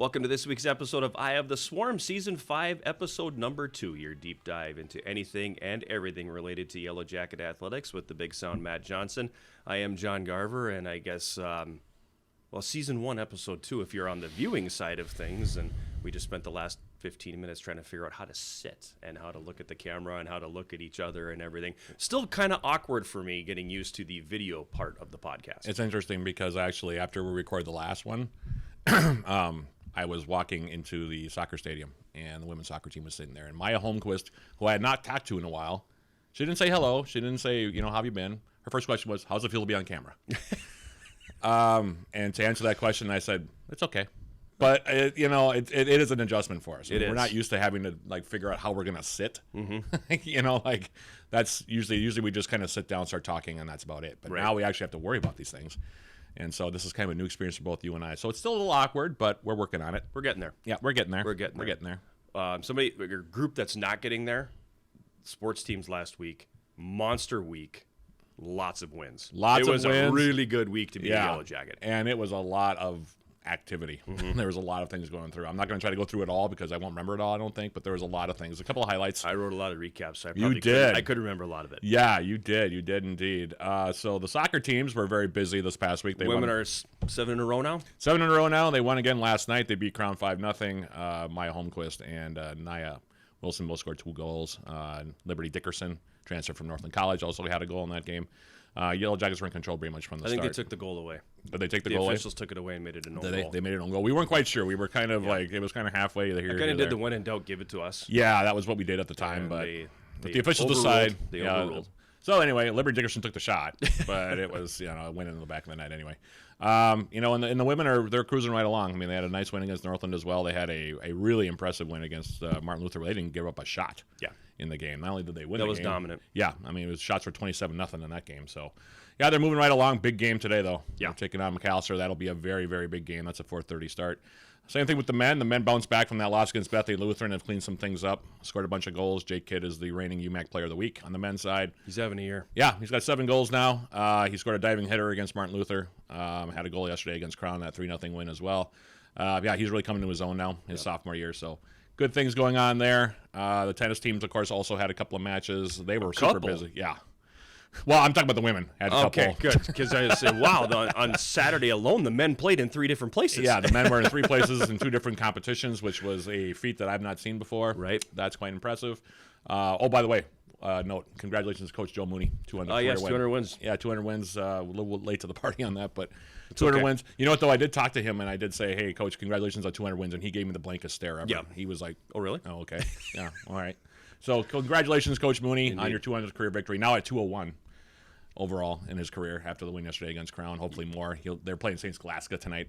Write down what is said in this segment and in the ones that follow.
Welcome to this week's episode of Eye of the Swarm, Season 5, Episode Number 2, your deep dive into anything and everything related to Yellow Jacket Athletics with the big sound Matt Johnson. I am John Garver, and I guess, Season 1, Episode 2, if you're on the viewing side of things, and we just spent the last 15 minutes trying to figure out how to sit and how to look at the camera and how to look at each other and everything. Still kind of awkward for me getting used to the video part of the podcast. It's interesting because actually after we recorded the last one, I was walking into the soccer stadium, and the women's soccer team was sitting there. And Maya Holmquist, who I had not talked to in a while, she didn't say hello. She didn't say, how have you been? Her first question was, how's it feel to be on camera? And to answer that question, I said, it's okay. But, it is an adjustment for us. We're not used to having to, figure out how we're going to sit. Mm-hmm. That's usually we just kind of sit down, start talking, and that's about it. But now we actually have to worry about these things. And so this is kind of a new experience for both you and I. So it's still a little awkward, but we're working on it. We're getting there. Yeah, we're getting there. We're getting there. Your group that's not getting there, sports teams last week, monster week, lots of wins. It was a really good week to be a Yellow Jacket. And it was a lot of activity. Mm-hmm. There was a lot of things going through. I'm not going to try to go through it all because I won't remember it all, I don't think, but there was a lot of things. A couple of highlights. I wrote a lot of recaps, so I could remember a lot of it. Yeah, you did. You did indeed. So the soccer teams were very busy this past week. Women are 7 in a row now? 7 in a row now. They won again last night. They beat Crown 5-0. Maya Holmquist and Nia Wilson both scored 2 goals. Liberty Dickerson, transfer from Northland College, also had a goal in that game. Yellow Jackets were in control pretty much from the start. I think they took the goal away. Did they take the goal away? The officials took it away and made it an own goal. They made it an own goal. We weren't quite sure. We were kind of it was kind of halfway here. I kind of did the when in doubt, give it to us. Yeah, that was what we did at the time. But the officials decide. They overruled. So anyway, Liberty Dickerson took the shot, but it was it went in the back of the net anyway. And the women they're cruising right along. I mean, they had a nice win against Northland as well. They had a really impressive win against Martin Luther. They didn't give up a shot. In the game. Not only did they win the game. That was dominant. Yeah, I mean, it was shots were 27-0 in that game. So, yeah, they're moving right along. Big game today, though. Yeah. They're taking on McAllister. That'll be a very, very big game. That's a 4:30 start. Same thing with the men. The men bounced back from that loss against Bethany Lutheran and have cleaned some things up. Scored a bunch of goals. Jake Kidd is the reigning UMAC Player of the Week on the men's side. He's having a year. Yeah, he's got 7 goals now. He scored a diving header against Martin Luther. Had a goal yesterday against Crown, that 3-0 win as well. He's really coming to his own now, his sophomore year. So good things going on there. The tennis teams, of course, also had a couple of matches. They were super busy. Yeah. Well, I'm talking about the women. Had a couple. Okay, good. Because I said, wow, on Saturday alone, the men played in 3 different places. Yeah, the men were in 3 places in 2 different competitions, which was a feat that I've not seen before. Right. That's quite impressive. By the way, note, congratulations to Coach Joe Mooney. 200 wins. Yeah, 200 wins. A little late to the party on that, but 200 wins. You know what, though? I did talk to him, and I did say, hey, Coach, congratulations on 200 wins, and he gave me the blankest stare ever. Yeah. He was like, oh, really? Oh, okay. Yeah, all right. So congratulations, Coach Mooney, on your 200th career victory. Now at 201 overall in his career after the win yesterday against Crown. Hopefully more. They're playing St. Scholastica tonight,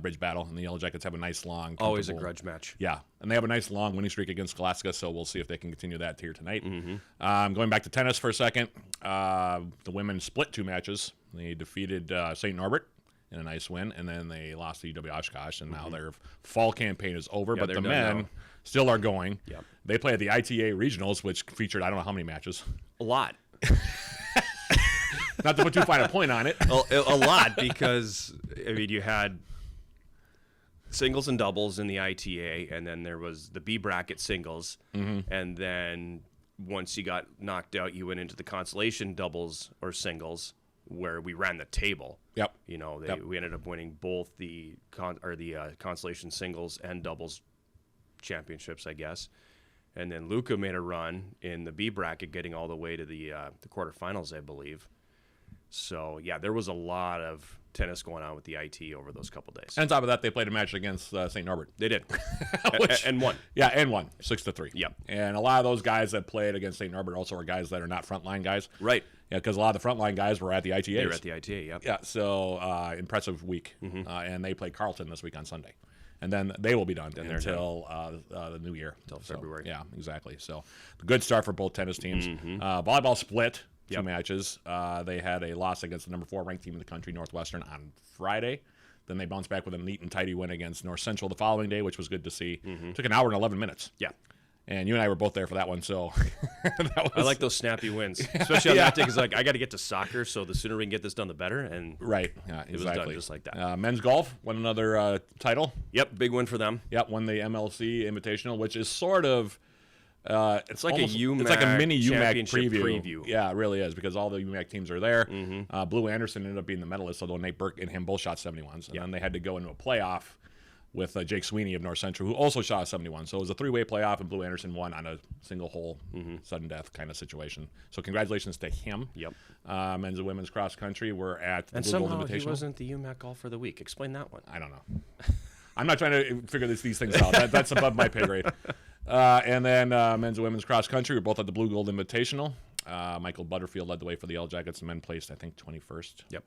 Bridge Battle, and the Yellow Jackets have a nice long. Always a grudge match. Yeah, and they have a nice long winning streak against Scholastica, so we'll see if they can continue that here tonight. Mm-hmm. Going back to tennis for a second, the women split 2 matches. They defeated St. Norbert in a nice win, and then they lost to UW Oshkosh, and now their fall campaign is over, but the men still are going. Yep. They play at the ITA Regionals, which featured I don't know how many matches. A lot. Not to put too fine a point on it. A lot, because, you had singles and doubles in the ITA, and then there was the B bracket singles, and then once you got knocked out, you went into the consolation doubles or singles, where we ran the table. Yep. We ended up winning both the consolation singles and doubles championships, I guess. And then Luca made a run in the B bracket, getting all the way to the quarterfinals, I believe. So, yeah, there was a lot of tennis going on with the IT over those couple days. And on top of that, they played a match against St. Norbert. They did. And won. Yeah, and won, 6-3. Yep. And a lot of those guys that played against St. Norbert also are guys that are not frontline guys. Right. Yeah, because a lot of the frontline guys were at the ITAs. They were at the ITA, yep. Yeah, so impressive week. And they play Carleton this week on Sunday. And then they will be done until the new year. Until February. Yeah, exactly. So, good start for both tennis teams. Volleyball split. 2 matches. They had a loss against the number 4 ranked team in the country, Northwestern, on Friday. Then they bounced back with a neat and tidy win against North Central the following day, which was good to see. Took an hour and 11 minutes. Yeah. And you and I were both there for that one, so I like those snappy wins, especially on that day, because I got to get to soccer, so the sooner we can get this done, the better. And right, yeah, it was done just like that. Men's golf won another title. Yep, big win for them. Yep, won the MLC Invitational, which is sort of it's like almost, a UMAC, it's like a mini UMAC championship preview. Yeah, it really is, because all the UMAC teams are there. Blue Anderson ended up being the medalist, although Nate Burke and him both shot 71s, and then they had to go into a playoff with Jake Sweeney of North Central, who also shot 71. So it was a three-way playoff, and Blue Anderson won on a single-hole, sudden death kind of situation. So congratulations to him. Yep. Men's and women's cross country were at the and Blue somehow Gold Invitational. he wasn't the UMAC Golf for the Week. Explain that one. I don't know. I'm not trying to figure these things out. That's above my pay grade. And then men's and women's cross country were both at the Blue Gold Invitational. Michael Butterfield led the way for the Yellow Jackets, and men placed, I think, 21st. Yep.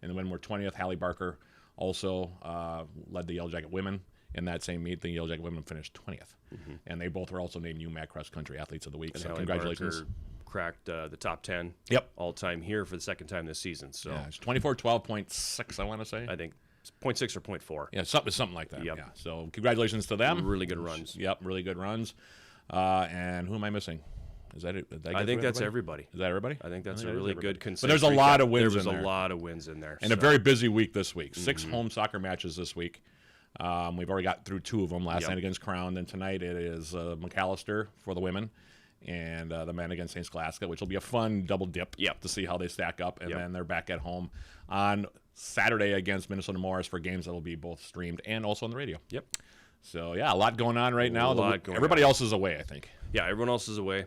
And then women were 20th. Hallie Barker also led the Yellow Jacket women in that same meet. The Yellow Jacket women finished 20th. And they both were also named UMAC Cross Country Athletes of the Week. And so Hallie congratulations. Barker cracked the top 10 all-time here for the second time this season. So yeah, it's 24-12.6, I want to say. I think it's 0.6 or 0.4. Yeah, something like that. Yep. Yeah. So congratulations to them. Really good runs. Yep, really good runs. And who am I missing? Is that it? I think that's everybody. Is that everybody? I think that's a really good consistent. But there's a lot of wins in there. There was a lot of wins in there. And a very busy week this week. 6 home soccer matches this week. We've already got through 2 of them. Last night against Crown, and tonight it is McAllister for the women and the men against St. Scholastica, which will be a fun double dip to see how they stack up. And then they're back at home on Saturday against Minnesota Morris for games that will be both streamed and also on the radio. Yep. So, yeah, a lot going on right now. Everybody else is away, I think. Yeah, everyone else is away.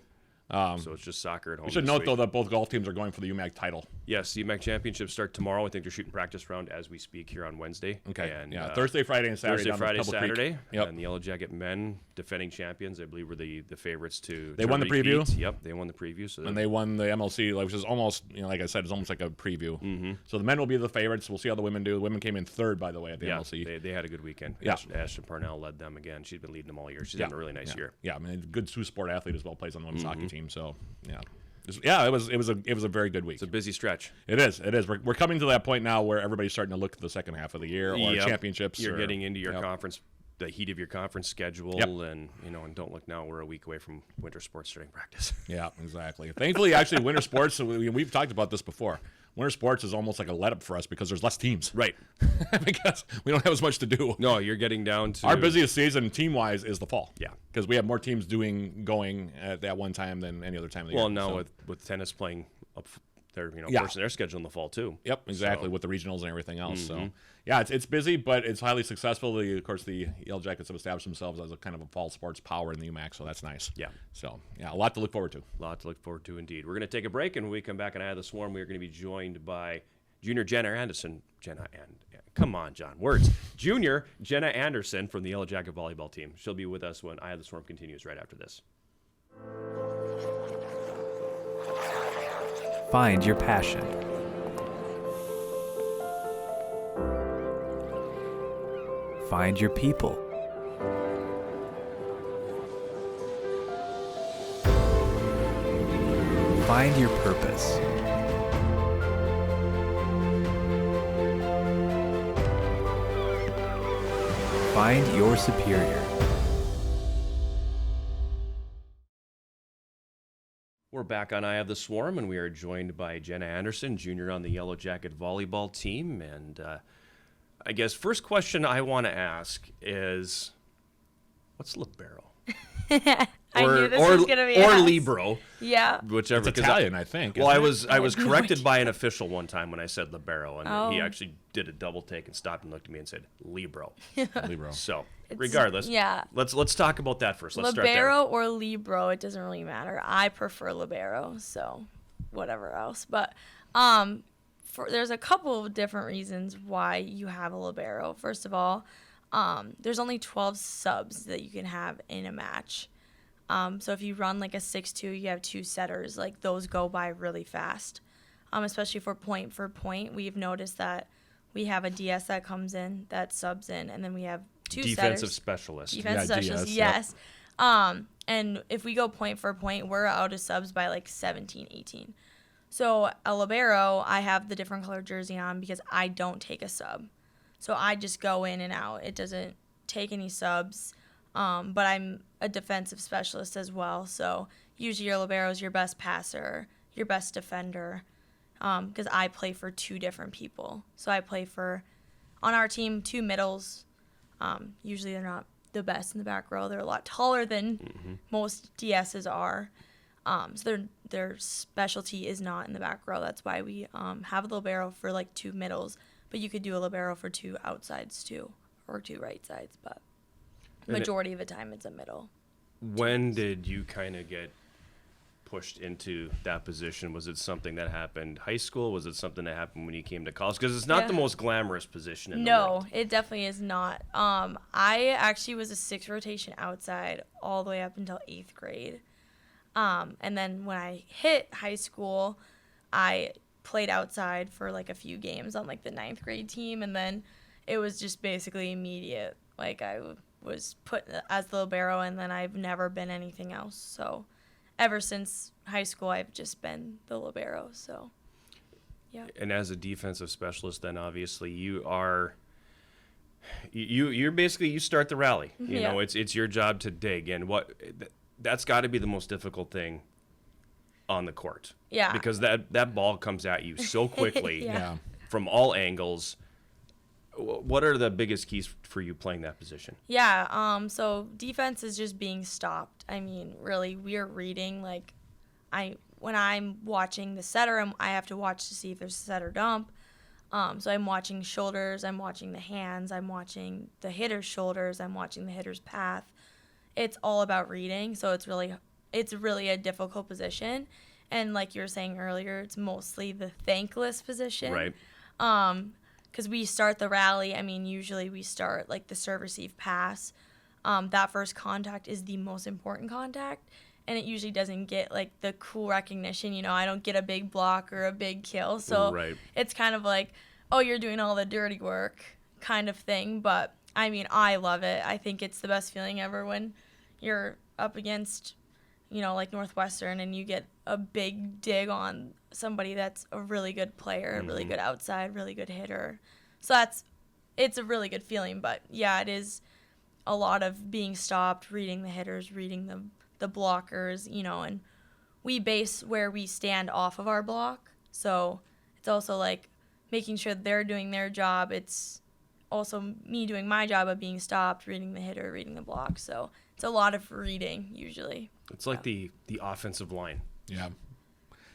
So it's just soccer at home. We should note, though, that both golf teams are going for the UMAC title. Yes, the UMAC championships start tomorrow. I think they're shooting practice round as we speak here on Wednesday. Okay. And, Thursday, Friday, and Saturday. Thursday, Friday, Saturday. Yep. And the Yellow Jacket men, defending champions, I believe, were the favorites to. They won the preview. Yep, they won the preview. So and they won the MLC, which is almost, like I said, it's almost like a preview. So the men will be the favorites. We'll see how the women do. The women came in third, by the way, at the MLC. They had a good weekend. Yeah. Ashton Parnell led them again. She's been leading them all year. She's had a really nice year. Yeah, I mean, a good Sioux-Sport athlete as well, plays on the women's hockey team. So yeah, it was a very good week. It's a busy stretch. It is. We're coming to that point now where everybody's starting to look at the second half of the year or championships. You're getting into your conference, the heat of your conference schedule, and and don't look now. We're a week away from winter sports starting practice. Yeah, exactly. Thankfully, actually, winter sports. We've talked about this before. Winter sports is almost like a let up for us because there's less teams. Right. Because we don't have as much to do. No, you're getting down to our busiest season team wise is the fall. Yeah. Because we have more teams going at that one time than any other time of the year. Well, now with tennis playing up their portion of their schedule in the fall too. Yep, exactly, with the regionals and everything else. So yeah, it's busy, but it's highly successful. Of course, the Yellow Jackets have established themselves as a kind of a fall sports power in the UMAC, so that's nice. Yeah. So yeah, a lot to look forward to. A lot to look forward to indeed. We're going to take a break, and when we come back on Eye of the Swarm, we're going to be joined by Junior Jenna Anderson. Come on, John. Words. Junior Jenna Anderson from the Yellow Jacket volleyball team. She'll be with us when Eye of the Swarm continues right after this. Find your passion. Find your people. Find your purpose. Find your superior. We're back on Eye of the Swarm, and we are joined by Jenna Anderson, junior on the Yellow Jacket volleyball team. And I guess first question I want to ask is, what's libero? I knew this was going to be or asked. libero. Yeah. Whichever. It's Italian, I think. Well, I was corrected by an official one time when I said libero, and he Oh. actually did a double take and stopped and looked at me and said libero. Libero. So regardless, yeah. let's talk about that first. Let's start there. Libero or libero, it doesn't really matter. I prefer libero, so whatever else. But there's a couple of different reasons why you have a libero. First of all, there's only 12 subs that you can have in a match. So if you run like a 6-2, you have 2 setters. Like those go by really fast, especially for point. We've noticed that we have a DS that comes in, that subs in, and then we have 2 Defensive setters. specialist. Defensive Yeah, specialist, DS, yes. And if we go point for point, we're out of subs by like 17, 18. So a libero, I have the different color jersey on because I don't take a sub. So I just go in and out. It doesn't take any subs. But I'm a defensive specialist as well. So usually your libero is your best passer, your best defender, because I play for two different people. So I play for, on our team, two middles. Usually they're not the best in the back row. They're a lot taller than most DSs are. So their specialty is not in the back row. That's why we have a libero for like two middles, but you could do a libero for two outsides too, or two right sides. But majority of the time it's a middle. When did you kind of get pushed into that position? Was it something that happened high school? Was it something that happened when you came to college? Because it's not the most glamorous position in the world. No, it definitely is not. I actually was a 6 rotation outside all the way up until 8th grade. And then when I hit high school, I played outside for like a few games on like the 9th grade team, and then it was just basically immediate. Like I was put as the libero, and then I've never been anything else. So ever since high school, I've just been the libero. So yeah. And as a defensive specialist, then obviously you're basically, you start the rally. You know, it's your job to dig, and that's got to be the most difficult thing on the court. Yeah. Because that ball comes at you so quickly from all angles. What are the biggest keys for you playing that position? Yeah, so defense is just being stopped. I mean, really, we're reading, like, when I'm watching the setter, I have to watch to see if there's a setter dump. So I'm watching shoulders, I'm watching the hands, I'm watching the hitter's shoulders, I'm watching the hitter's path. It's all about reading, so it's really a difficult position. And like you were saying earlier, it's mostly the thankless position. Right. Because we start the rally, I mean, usually we start like the serve, receive, pass. That first contact is the most important contact, and it usually doesn't get like the cool recognition. You know, I don't get a big block or a big kill, so it's kind of like, oh, you're doing all the dirty work kind of thing. But I mean, I love it. I think it's the best feeling ever when you're up against, you know, like Northwestern, and you get a big dig on somebody that's a really good player, a really good outside, really good hitter. So it's a really good feeling. But yeah, it is a lot of being stopped, reading the hitters, reading the blockers, you know, and we base where we stand off of our block. So it's also like making sure they're doing their job. It's also me doing my job of being stopped, reading the hitter, reading the block. So it's a lot of reading usually. It's like the offensive line.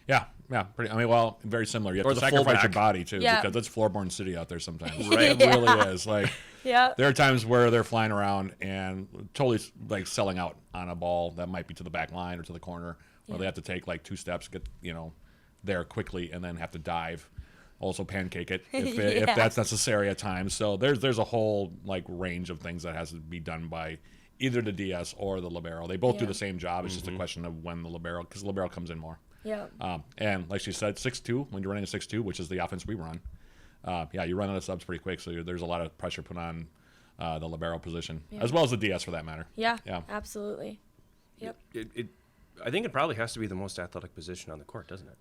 Yeah, pretty. I mean, well, very similar. You have Or to the sacrifice your fullback. body too, Yeah. because it's floorborne city out there sometimes. Right. It really is. Like, Yeah. there are times where they're flying around and totally like selling out on a ball that might be to the back line or to the corner, where they have to take like 2 steps, get there quickly, and then have to dive. Also pancake it if that's necessary at times. So there's a whole like range of things that has to be done by either the DS or the libero. They both do the same job. It's just a question of when the libero, because the libero comes in more. Yeah. And like she said, 6'2", when you're running a 6'2", which is the offense we run, you run out of subs pretty quick, so there's a lot of pressure put on the libero position, as well as the DS for that matter. Yeah. Absolutely. Yep. I think it probably has to be the most athletic position on the court, doesn't it?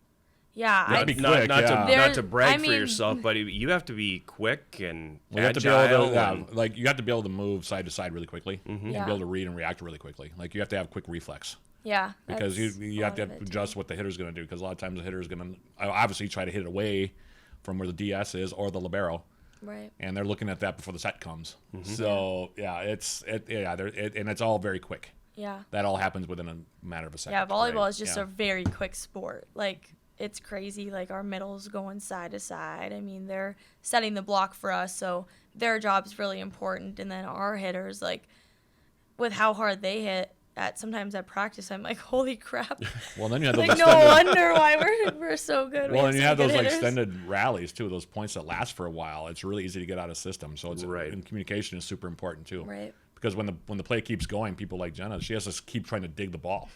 Yeah. Not to be quick, Not to brag I for mean- yourself, but you have to be quick and You have to be agile. able to, like you have to be able to move side to side really quickly. You have to Yeah. be able to read and react really quickly. Like you have to have quick reflex. Yeah. Because that's you a have to lot of it, too. adjust what the hitter's going to do. Because a lot of times the hitter's going to obviously try to hit it away from where the DS is or the libero, Right. and they're looking at that before the set comes. So and it's all very quick. Yeah. That all happens within a matter of a second. Yeah. Volleyball Right. is just Yeah. a very quick sport. Like, it's crazy. Like, our middles going side to side. I mean, they're setting the block for us, so their job's really important. And then our hitters, like, with how hard they hit, sometimes at practice, I'm like, holy crap. Well, then you have those Like, no wonder why we're so good. Well, and you have such those good like hitters. extended rallies too, those points that last for a while. It's really easy to get out of system. So it's Right. and communication is super important too. Right. Because when the play keeps going, people like Jenna, she has to keep trying to dig the ball,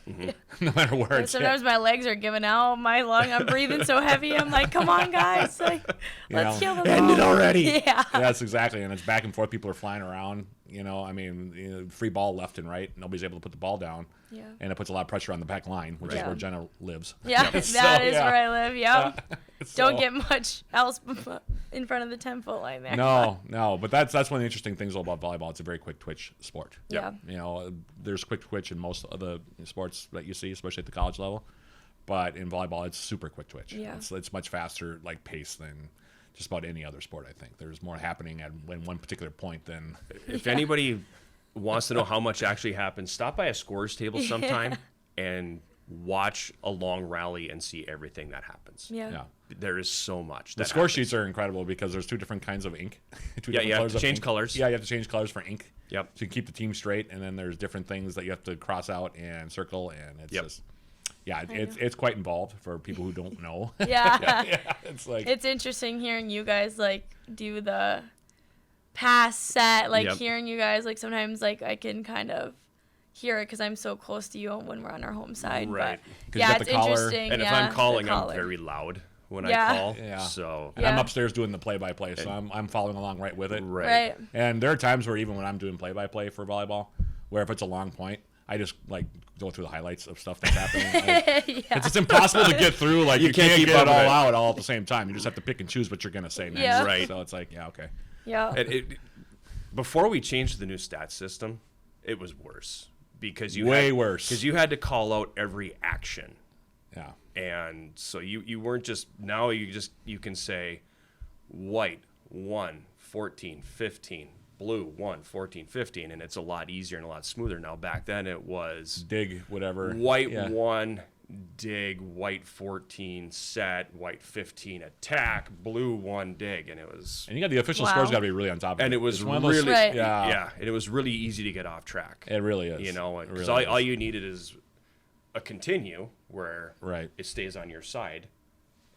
no matter where it's Sometimes hit. my legs are giving out. My lung, I'm breathing so heavy. I'm like, come on, guys. Like, let's kill the ball. End it already. Yeah. Yes, exactly. And it's back and forth. People are flying around. I mean, free ball left and right. Nobody's able to put the ball down. Yeah. And it puts a lot of pressure on the back line, which is Yeah. where Jenna lives. Yeah, that is where I live. Yep. don't get much else in front of the 10-foot line there. No, but that's one of the interesting things about volleyball. It's a very quick twitch sport. Yeah. You know, there's quick twitch in most of the sports that you see, especially at the college level. But in volleyball, it's super quick twitch. Yeah. It's much faster, like, pace than just about any other sport, I think. There's more happening at one particular point than... If anybody wants to know how much actually happens, stop by a scorer's table sometime and watch a long rally and see everything that happens. Yeah. There is so much. The score sheets are incredible because there's 2 different kinds of ink. You have to change colors. Yeah, you have to change colors for ink. Yep. So you keep the team straight, and then there's different things that you have to cross out and circle, and it's just... Yeah, it's quite involved for people who don't know. Yeah. It's like... It's interesting hearing you guys, like, do the pass set, like, hearing you guys, like, sometimes, like, I can kind of hear it because I'm so close to you when we're on our home side. Right. But, yeah, it's interesting. And if I'm calling, I'm very loud when I call. Yeah. So. And I'm upstairs doing the play-by-play, so I'm following along right with it. Right. And there are times where even when I'm doing play-by-play for volleyball, where if it's a long point, I just, like, go through the highlights of stuff that's happening. Like, it's impossible to get through. Like, you can't get it all out all at the same time. You just have to pick and choose what you're going to say next. Yeah. Right. So it's like, okay. Yeah. Before we changed the new stat system, it was worse. Because worse. Because you had to call out every action. Yeah. And so you weren't just, now you can say white, 1, 14, 15. Blue 1, 14, 15, and it's a lot easier and a lot smoother now. Back then it was dig whatever, white 1 dig, white 14 set, white 15 attack, blue 1 dig, and it was. And you got the official scores got to be really on top of it. And it was really and it was really easy to get off track. It really is. You know, because really all you needed is a continue where it stays on your side,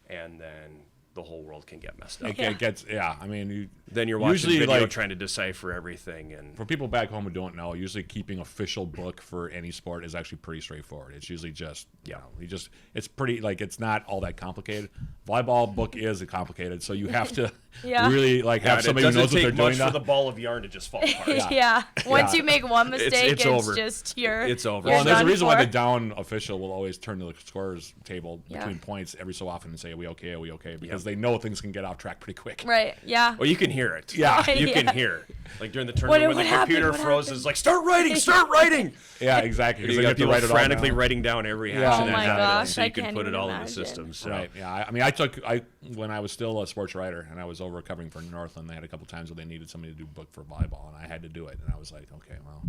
and then the whole world can get messed up. It gets, I mean, then you're watching video trying to decipher everything. And for people back home who don't know, usually keeping official book for any sport is actually pretty straightforward. It's usually just, it's pretty, like, it's not all that complicated. Volleyball book is complicated, so you have to really, like, have somebody who knows what they're doing. It doesn't take much for the ball of yarn to just fall apart. Once you make one mistake, it's over. Just it's over. Well, and there's a reason why the down official will always turn to the scorer's table between points every so often and say, are we okay? Are we okay? Because they know things can get off track pretty quick. Right, yeah. Well, you can hear it. Yeah. You can hear. Like during the tournament when the computer froze, it's like, start writing! Yeah, exactly. You got people frantically writing down every action that happened so you can put it all in the system. So. Right, yeah. I mean, when I was still a sports writer and I was over covering for Northland, they had a couple times where they needed somebody to do book for volleyball, and I had to do it. And I was like, okay, well.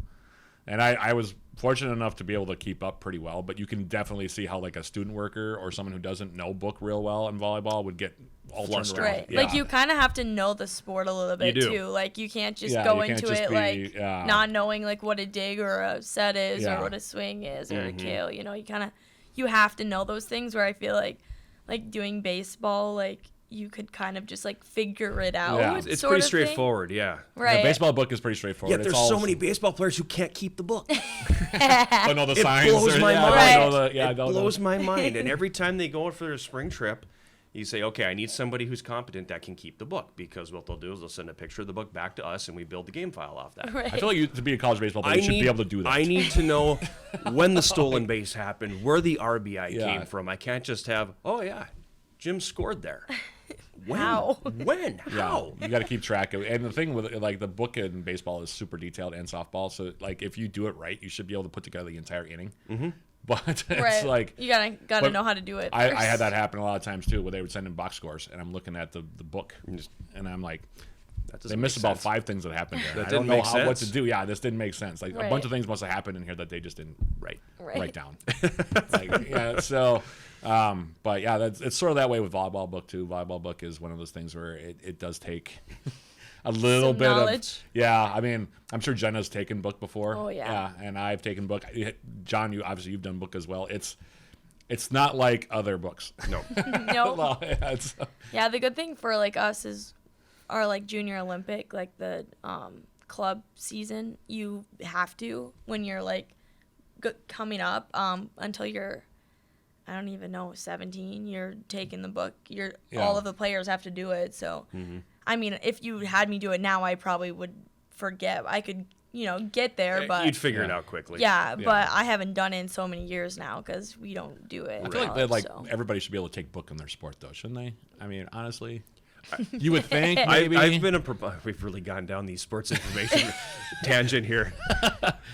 And I was fortunate enough to be able to keep up pretty well, but you can definitely see how, like, a student worker or someone who doesn't know book real well in volleyball would get all turned around. Right. Like, you kind of have to know the sport a little bit, too. Like, you can't just go into it, like, not knowing, like, what a dig or a set is or what a swing is or a kill. You know, you have to know those things, where I feel like doing baseball, like, you could kind of just, like, figure it out. Yeah. It's pretty straightforward, Right. The baseball book is pretty straightforward. Yeah, there's so many baseball players who can't keep the book. Don't know the signs. It blows my mind. It blows my mind. And every time they go for their spring trip, you say, okay, I need somebody who's competent that can keep the book, because what they'll do is they'll send a picture of the book back to us, and we build the game file off that. Right. I feel like to be a college baseball player, you should be able to do that. I need to know when the stolen base happened, where the RBI came from. I can't just have, Jim scored there. When? How? When? How? You got to keep track of it. And the thing with, like, the book in baseball is super detailed, and softball. So, like, if you do it right, you should be able to put together the entire inning. Mm-hmm. But it's like, you gotta know how to do it. I had that happen a lot of times too, where they would send in box scores, and I'm looking at the book, and I'm like, they missed about 5 things that happened there. I don't know what to do. Yeah, this didn't make sense. Like, a bunch of things must have happened in here that they just didn't write down. But yeah, it's sort of that way with volleyball book too. Volleyball book is one of those things where it does take a little bit knowledge. I mean, I'm sure Jenna's taken book before. Oh yeah. And I've taken book. John, you've done book as well. It's not like other books. No. No. Yeah, the good thing for, like, us is our, like, junior Olympic, like, the club season. You have to, when you're, like, coming up, until you're, I don't even know, 17, you're taking the book. All of the players have to do it. So, I mean, if you had me do it now, I probably would forget. I could get there, but you'd figure it out quickly. yeah, but I haven't done it in so many years now because we don't do it. I feel like everybody should be able to take book in their sport, though, shouldn't they? I mean, honestly, you would think maybe. We've really gone down the sports information tangent here.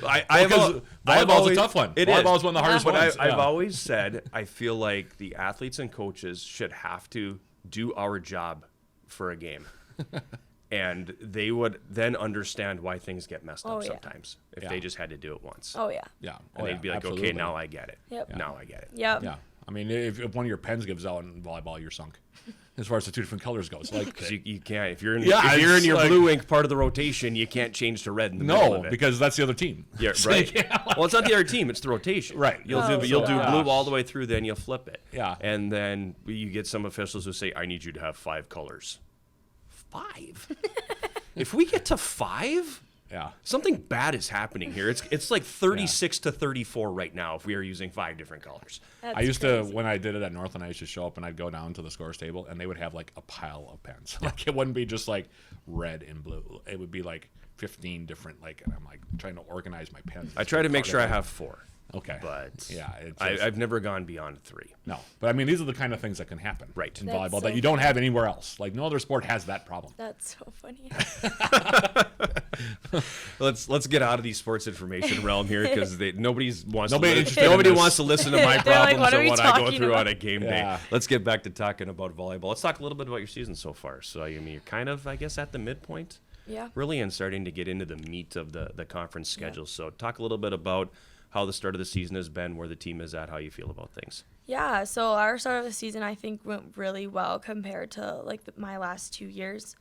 Volleyball's a tough one. Volleyball's one of the hardest ones. But I've always said I feel like the athletes and coaches should have to do our job for a game. And they would then understand why things get messed up sometimes if they just had to do it once. Oh, yeah. Yeah. And they'd be like, absolutely. okay, now I get it. Yep. Now I get it. Yep. Yeah. I mean, if one of your pens gives out in volleyball, you're sunk. As far as the two different colors goes, like because you can't if you're in your blue ink part of the rotation, you can't change to red in the middle of it. Because that's the other team. Yeah, right. Well, it's not the other team; it's the rotation. Right. You'll do blue all the way through, then you'll flip it. Yeah. And then you get some officials who say, "I need you to have 5 colors." 5? If we get to 5. Yeah. Something bad is happening here. It's like 36 to 34 right now if we are using 5 different colors. I used to, when I did it at Northland, I used to show up and I'd go down to the scores table and they would have like a pile of pens. Like it wouldn't be just like red and blue. It would be like 15 different, and I'm like trying to organize my pens. I try to make sure I have 4. Okay. But yeah, I've never gone beyond 3. No. But I mean, these are the kind of things that can happen right. in That's volleyball so that you don't have anywhere else. Like no other sport has that problem. That's so funny. Let's get out of the sports information realm here because nobody wants to listen to my They're like, problems what are and we what I go talking through about? on a game day. Let's get back to talking about volleyball. Let's talk a little bit about your season so far. So I mean, you're kind of, I guess, at the midpoint. Yeah. Really, and starting to get into the meat of the conference schedule. Yeah. So talk a little bit about how the start of the season has been, where the team is at, how you feel about things. Yeah, so our start of the season I think went really well compared to my last 2 years.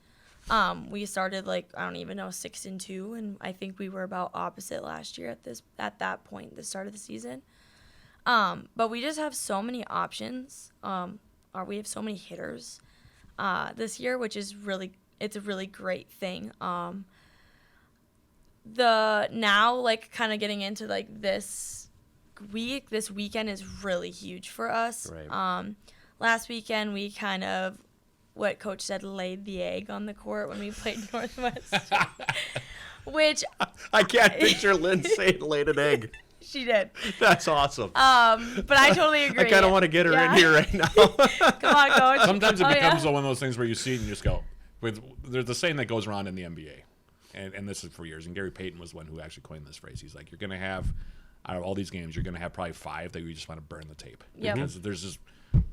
We started I don't even know 6-2, and I think we were about opposite last year at that point, the start of the season. But we just have so many options. We have so many hitters this year, which is it's a really great thing. Kind of getting into this weekend is really huge for us. Right. Last weekend we kind of, what coach said, laid the egg on the court when we played Northwestern. Which I can't picture Lynn saying laid an egg. She did. That's awesome. But I totally agree. I kind of want to get her in here right now. Come on, coach. Sometimes it becomes one of those things where you see it and you just go. There's a saying that goes around in the NBA. And this is for years. And Gary Payton was one who actually coined this phrase. He's like, you're going to have, out of all these games, you're going to have probably 5 that you just want to burn the tape. Yep. Because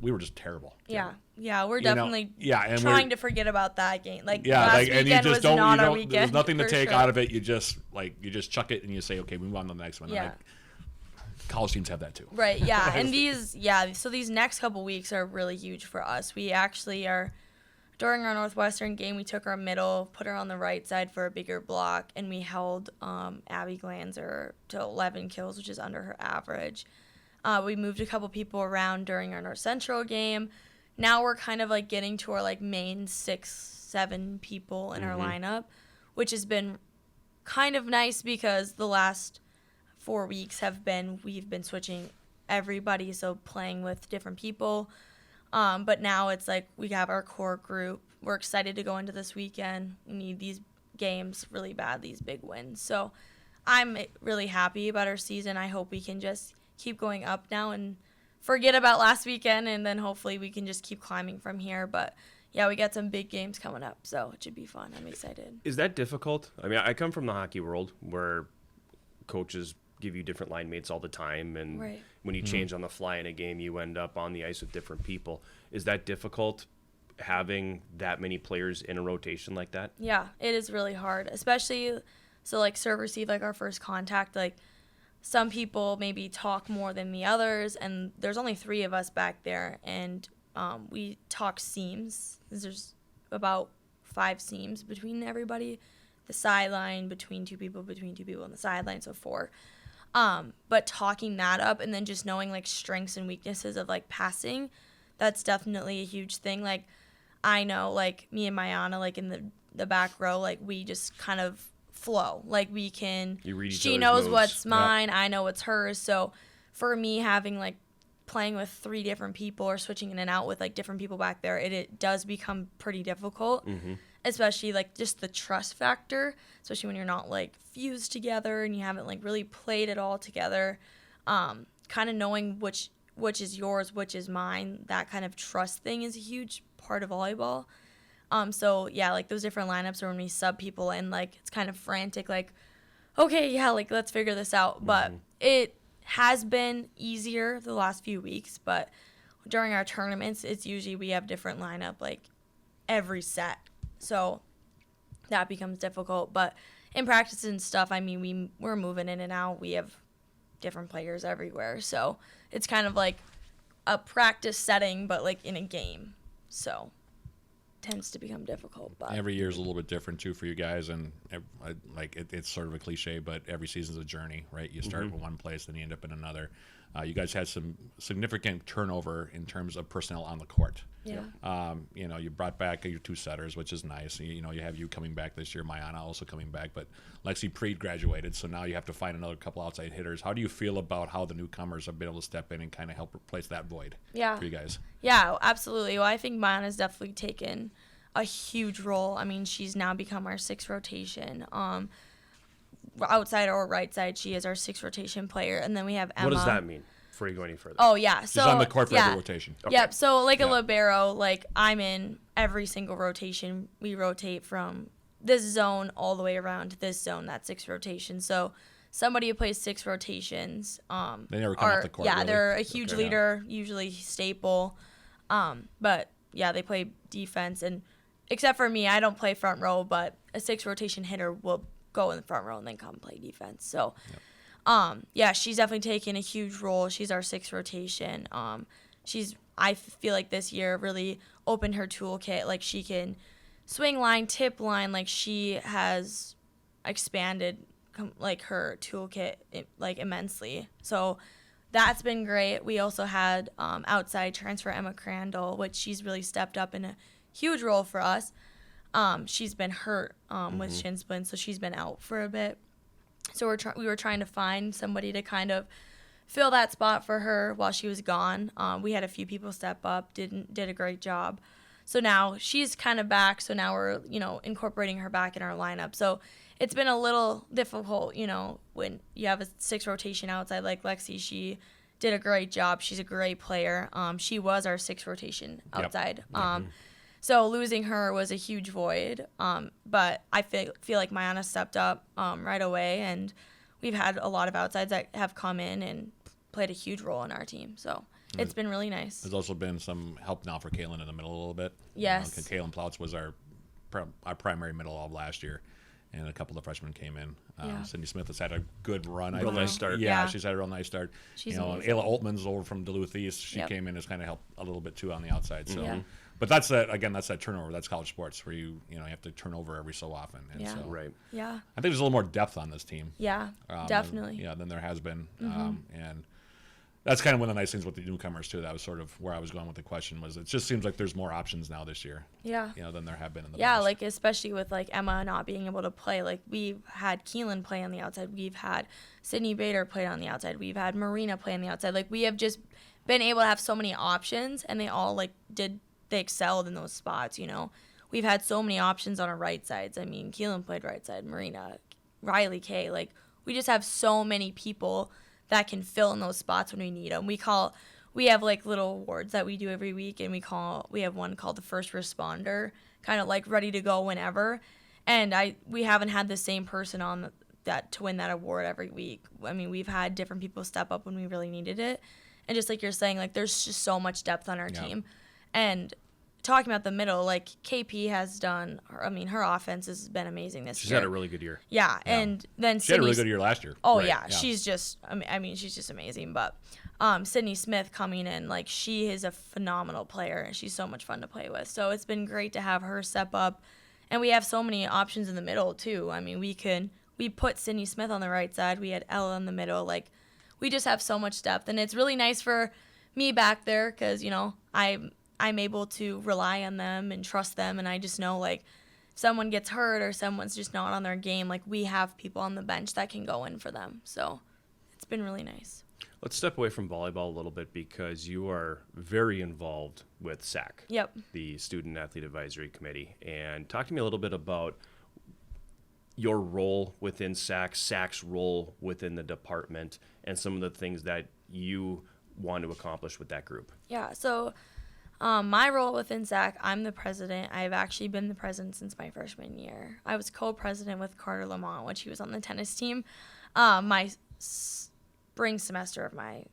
we were just terrible. Yeah. Yeah, we're definitely and trying to forget about that game. Last and you weekend just was don't, not our weekend. There's nothing to take sure. out of it. You just chuck it and you say, okay, move on to the next one. Yeah. College teams have that too. Right, yeah. And so these next couple weeks are really huge for us. We actually are, during our Northwestern game, we took our middle, put her on the right side for a bigger block, and we held Abby Glanzer to 11 kills, which is under her average. We moved a couple people around during our North Central game. Now we're kind of getting to our main 6-7 people in our lineup, which has been kind of nice because the last 4 weeks we've been switching everybody, so playing with different people. But now it's we have our core group. We're excited to go into this weekend. We need these games really bad, these big wins. So I'm really happy about our season. I hope we can just keep going up now and forget about last weekend, and then hopefully we can just keep climbing from here. But yeah, we got some big games coming up, so it should be fun. I'm excited. Is that difficult? I mean, I come from the hockey world where coaches give you different line mates all the time, and when you change on the fly in a game, you end up on the ice with different people. Is that difficult, having that many players in a rotation like that? Yeah, it is really hard, especially serve receive, our first contact. Some people maybe talk more than the others, and there's only 3 of us back there, and we talk seams. There's about 5 seams between everybody. The sideline, between 2 people on the sideline, so 4. But talking that up and then just knowing strengths and weaknesses of passing, that's definitely a huge thing. I know me and Mayana in the back row, we just kind of flow. We can, you read each she other's knows moves. what's mine, I know what's hers. So for me, having playing with 3 different people or switching in and out with like different people back there, it does become pretty difficult, especially like just the trust factor, especially when you're not like fused together and you haven't like really played it all together. Kind of knowing which is yours, which is mine, that kind of trust thing is a huge part of volleyball. So yeah, like those different lineups or when we sub people and like it's kind of frantic, like, okay, yeah, like let's figure this out. But it has been easier the last few weeks, but during our tournaments, it's usually we have different lineup like every set. So that becomes difficult. But in practice and stuff, I mean, we're moving in and out. We have different players everywhere. So it's kind of like a practice setting, but like in a game. So tends to become difficult. But every year is a little bit different too for you guys, and it's sort of a cliche, but every season's a journey, right? You start in one place, then you end up in another. You guys had some significant turnover in terms of personnel on the court. yeah. You brought back your 2 setters, which is nice. You have you coming back this year, Mayana also coming back, but Lexi Preet graduated, so now you have to find another couple outside hitters. How do you feel about how the newcomers have been able to step in and kind of help replace that void for you guys? Yeah, absolutely. Well, I think Mayana's definitely taken a huge role. I mean, she's now become our 6th rotation. Outside or right side, she is our 6th rotation player, and then we have Emma. What does that mean? Before you go any further. Oh yeah, She's on the court for every rotation. Okay. Yep. So like a libero, like I'm in every single rotation. We rotate from this zone all the way around to this zone. That's 6 rotations. So somebody who plays 6 rotations, they never come off the court. Yeah, really. they're a huge leader, usually staple. But yeah, they play defense, and except for me, I don't play front row. But a 6 rotation hitter will go in the front row and then come play defense. So. Yeah, she's definitely taken a huge role. She's our 6th rotation. I feel like this year really opened her toolkit. Like she can swing line, tip line. Like she has expanded like her toolkit like immensely. So that's been great. We also had outside transfer Emma Crandall, which she's really stepped up in a huge role for us. She's been hurt with shin splints, so she's been out for a bit. So we were trying to find somebody to kind of fill that spot for her while she was gone. We had a few people step up, did a great job. So now she's kind of back. So now we're incorporating her back in our lineup. So it's been a little difficult, when you have a 6 rotation outside like Lexi. She did a great job. She's a great player. She was our 6 rotation outside. Yep. So losing her was a huge void, but I feel like Mayana stepped up right away, and we've had a lot of outsides that have come in and played a huge role in our team. So it's been really nice. There's also been some help now for Kaylin in the middle a little bit. Yes. Kaylin Plouts was our primary middle of last year, and a couple of freshmen came in. Sydney Smith has had a good run. Real nice start. Yeah, she's had a real nice start. She's and amazing. Ayla Altman's over from Duluth East. She came in and kind of helped a little bit too on the outside. So. Yeah. But that's that turnover. That's college sports where you have to turn over every so often. And so Right. Yeah. I think there's a little more depth on this team. Yeah, definitely. Than there has been. And that's kind of one of the nice things with the newcomers too. That was sort of where I was going with the question. Was it just seems like there's more options now this year. Yeah. Than there have been in the Yeah, past. like especially with like Emma not being able to play. Like we've had Keelan play on the outside. We've had Sydney Bader play on the outside. We've had Marina play on the outside. Like we have just been able to have so many options, and they all they excelled in those spots. We've had so many options on our right sides. I mean, Keelan played right side, Marina, Riley Kay. Like we just have so many people that can fill in those spots when we need them. We have like little awards that we do every week, and we have one called the first responder, kind of like ready to go whenever. And we haven't had the same person on that to win that award every week. I mean, we've had different people step up when we really needed it. And just like you're saying, like there's just so much depth on our team. And talking about the middle, like KP has done, her offense has been amazing this year. She's had a really good year. Yeah. And then she had a really good year last year. Oh, right. yeah. She's just, she's just amazing. But Sydney Smith coming in, like she is a phenomenal player, and she's so much fun to play with. So it's been great to have her step up. And we have so many options in the middle, too. I mean, we put Sydney Smith on the right side. We had Ella in the middle. Like, we just have so much depth. And it's really nice for me back there because, I'm able to rely on them and trust them, and I just know like if someone gets hurt or someone's just not on their game, like we have people on the bench that can go in for them. So it's been really nice. Let's step away from volleyball a little bit because you are very involved with SAC, Yep. the Student Athlete Advisory Committee. And talk to me a little bit about your role within SAC, SAC's role within the department, and some of the things that you want to accomplish with that group. Yeah, so my role within SAC, I'm the president. I've actually been the president since my freshman year. I was co-president with Carter Lamont when she was on the tennis team. My spring semester of my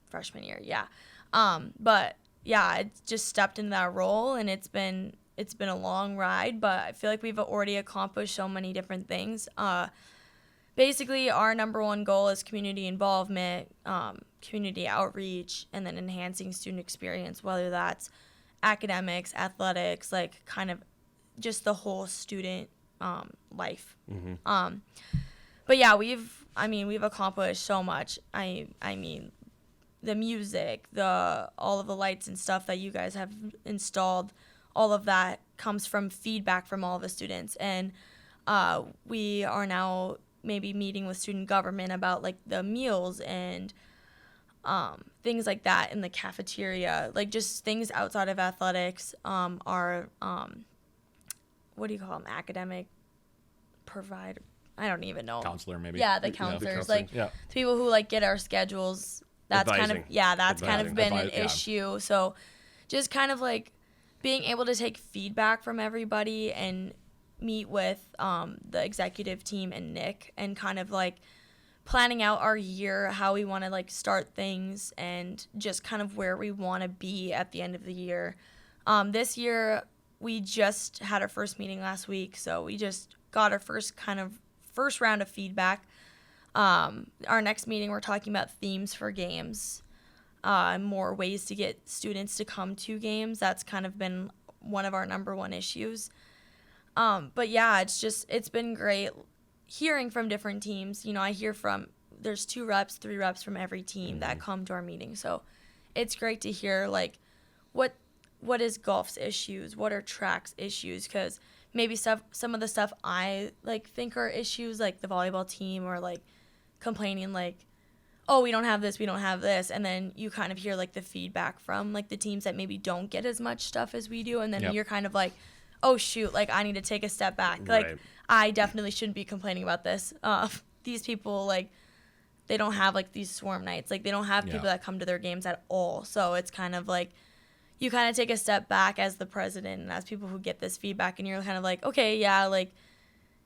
freshman year, yeah. But yeah, I just stepped into that role, and it's been a long ride, but I feel like we've already accomplished so many different things. Basically, our number one goal is community involvement, community outreach, and then enhancing student experience, whether that's academics, athletics, like kind of just the whole student life. But yeah, we've accomplished so much. I mean, the music, all of the lights and stuff that you guys have installed, all of that comes from feedback from all the students, and we are now maybe meeting with student government about like the meals and things like that in the cafeteria, like just things outside of athletics. Our what do you call them, academic provider, I don't even know, Counselor maybe. yeah, the counselors, like Yeah. the people who like get our schedules. That's kind of Advising. that's kind of been an Yeah. issue. So just kind of like being able to take feedback from everybody and meet with the executive team and Nick, and kind of like planning out our year, how we want to like start things, and just kind of where we want to be at the end of the year. This year we just had our first meeting last week, so we just got our first round of feedback. Our next meeting, we're talking about themes for games, more ways to get students to come to games. That's kind of been one of our number one issues. But yeah, it's been great hearing from different teams. You know, I hear there's 2 reps, 3 reps from every team that come to our meeting. So it's great to hear like what is golf's issues, what are track's issues, because maybe some of the stuff I like think are issues, like the volleyball team, or like complaining like, oh, we don't have this, and then you kind of hear like the feedback from like the teams that maybe don't get as much stuff as we do, and then Yep. you're kind of like, oh shoot, like I need to take a step back. Like Right. I definitely shouldn't be complaining about this. These people, like, they don't have like these swarm nights. Like they don't have people Yeah. that come to their games at all. So it's kind of like you kind of take a step back as the president and as people who get this feedback, and you're kind of like, okay, yeah, like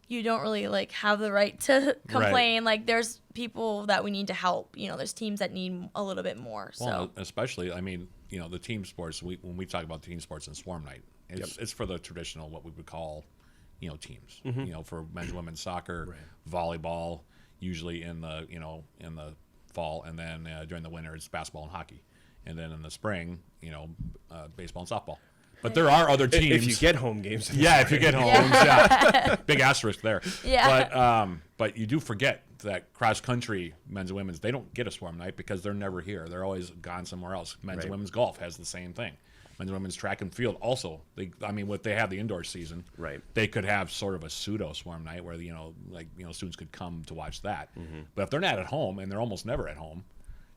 you don't really like have the right to complain. Like there's people that we need to help. You know, there's teams that need a little bit more. Well, So especially, I mean, you know, the team sports. When we talk about team sports and Swarm Night, it's for the traditional, what we would call, you know, teams. You know, for men's and women's soccer, volleyball, usually in the fall, and then during the winter it's basketball and hockey, and then in the spring, you know, baseball and softball. But there are other teams. If you get home games. Yeah, if you get home, yeah. Big asterisk there. Yeah. But you do forget that cross country men's and women's, they don't get a Swarm Night because they're never here. They're always gone somewhere else. Men's and women's golf has the same thing. Men's and women's track and field also. What they have the indoor season. Right. They could have sort of a pseudo Swarm Night where students could come to watch that. But if they're not at home, and they're almost never at home,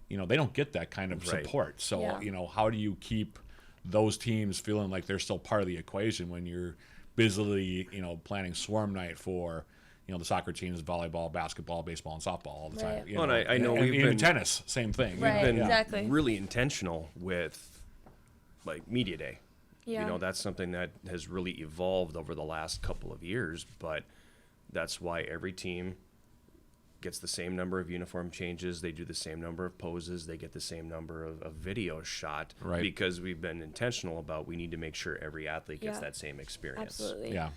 you know, they don't get that kind of Right. support. So Yeah. you know, how do you keep those teams feeling like they're still part of the equation when you're busily, you know, planning Swarm Night for, you know, the soccer teams, volleyball, basketball, baseball, and softball all the time. Right. You Well, know, and I know and we've even been- tennis, same thing. Right. Been Exactly. really intentional with like media day. yeah. You know, that's something that has really evolved over the last couple of years, but that's why every team gets the same number of uniform changes, they do the same number of poses, they get the same number of videos shot, Right. because we've been intentional about we need to make sure every athlete gets Yeah. that same experience. Absolutely. Yeah.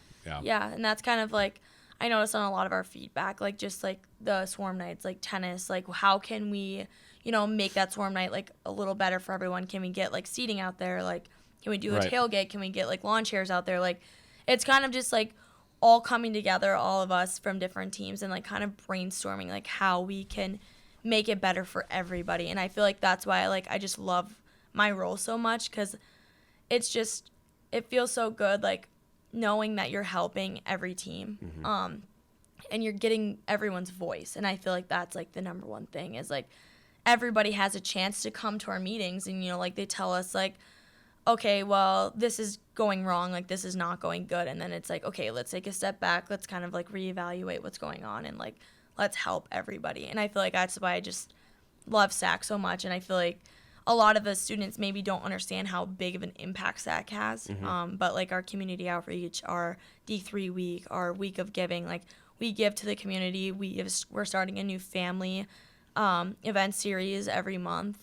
Yeah, and that's kind of like I noticed on a lot of our feedback, like just like the Swarm Nights, like tennis, like how can we, you know, make that Swarm Night like a little better for everyone? Can we get like seating out there? Like, can we do a Right. tailgate? Can we get like lawn chairs out there? Like, it's kind of just like all coming together, all of us from different teams, and like kind of brainstorming like how we can make it better for everybody. And I feel like that's why I just love my role so much, because it's just it feels so good, like knowing that you're helping every team, and you're getting everyone's voice. And I feel like that's like the number one thing is like everybody has a chance to come to our meetings, and like they tell us like, okay, well, this is going wrong, like this is not going good, and then it's like, okay, let's take a step back, let's kind of like reevaluate what's going on, and like let's help everybody. And I feel like that's why I just love SAC so much, and I feel like a lot of the students maybe don't understand how big of an impact SAC has. But like our community outreach, our D3 week, our week of giving, like we give to the community. We're starting a new family event series every month